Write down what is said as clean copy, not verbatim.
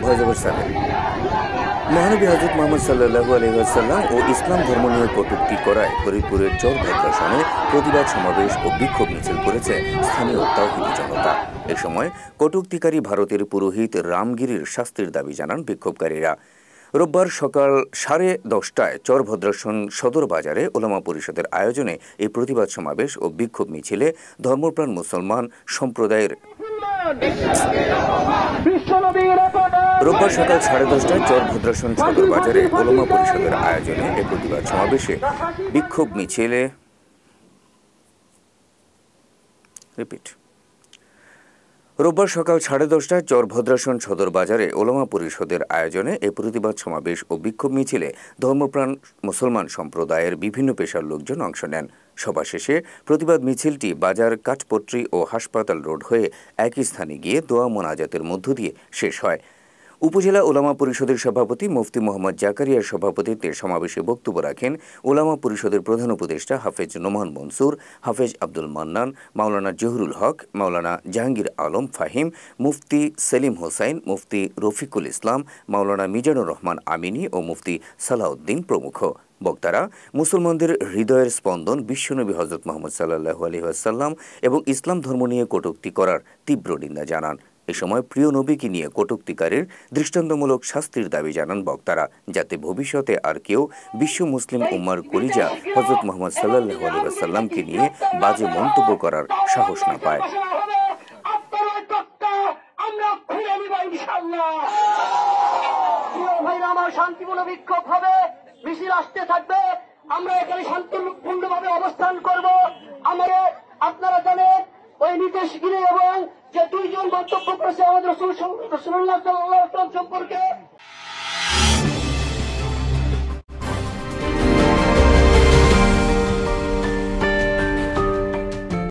ভয়জবর সালেম। মহানবী হযরত মুহাম্মদ সাল্লাল্লাহু আলাইহি ওয়াসাল্লাম ও ইসলাম ধর্ম নিয়ে কটূক্তি করায় ফরিদপুরের চরভদ্রাসনে প্রতিবাদ সমাবেশ ও বিক্ষোভ মিছিল করেছে স্থানীয় তাওহীদি জনতা। এ সময় কটূক্তিকারী ভারতের পুরোহিত রামগিরির শাস্তির দাবি জানান বিক্ষোভকারীরা। রোববার সকাল 10:30টায় চরভদ্রাসন সদর বাজারে ওলামা পরিষদের আয়োজনে এই প্রতিবাদ সমাবেশ ও বিক্ষোভ মিছিলে ধর্মপ্রাণ মুসলমান সম্প্রদায়ের রোববার সকাল 10:30টায় চরভদ্রাসন সদর বাজারে ওলামা পরিষদের আয়োজনে এই প্রতিবাদ সমাবেশে বিক্ষোভ মিছিলে রোববার সকাল 10:30টায় চরভদ্রাসন সদর বাজারে ওলামা পরিষদের আয়োজনে এই প্রতিবাদ সমাবেশ ও বিক্ষোভ মিছিলে ধর্মপ্রাণ মুসলমান সম্প্রদায়ের বিভিন্ন পেশার লোকজন অংশ নেন। সভা শেষে প্রতিবাদ মিছিলটি বাজার কাঠপট্রি ও হাসপাতাল রোড হয়ে একই স্থানে গিয়ে দোয়া মোনাজাতের মধ্য দিয়ে শেষ হয়। উপজেলা ওলামা পরিষদের সভাপতি মুফতি মোহাম্মদ জাকারিয়ার সভাপতিত্বে সমাবেশে বক্তব্য রাখেন ওলামা পরিষদের প্রধান উপদেষ্টা হাফেজ নোমান মনসুর, হাফেজ আব্দুল মান্নান, মাওলানা জহুরুল হক, মাওলানা জাহাঙ্গীর আলম ফাহিম, মুফতি সেলিম হোসাইন, মুফতি রফিকুল ইসলাম, মাওলানা মিজানুর রহমান আমিনী ও মুফতি সালাউদ্দিন প্রমুখ। বক্তারা মুসলমানদের হৃদয়ের স্পন্দন বিশ্বনবী হযরত মুহাম্মদ সাল্লাল্লাহু আলাইহি ওয়াসাল্লাম এবং ইসলাম ধর্ম নিয়ে কটূক্তি করার তীব্র নিন্দা জানান। এ সময় প্রিয় নবীকে নিয়ে কটূক্তিকারীর দৃষ্টান্তমূলক শাস্তির দাবি জানান বক্তারা, যাতে ভবিষ্যতে আর কেউ বিশ্ব মুসলিম উম্মার কলিজা হযরত মুহাম্মদ সাল্লাল্লাহু আলাইহি ওয়াসাল্লামকে নিয়ে বাজে মন্তব্য করার সাহস না পায়। শান্তিপূর্ণ বিক্ষোভ হবে, মিছিল আসতে থাকবে, আমরা এখানে শান্তিপূর্ণভাবে অবস্থান করব। আমাদের আপনারা জানেন ওই নির্দেশ গিরে এবং যে দুইজন মন্তব্য করেছে আমাদের রাসূলুল্লাহ সাল্লাল্লাহু আলাইহি ওয়াসাল্লাম সম্পর্কে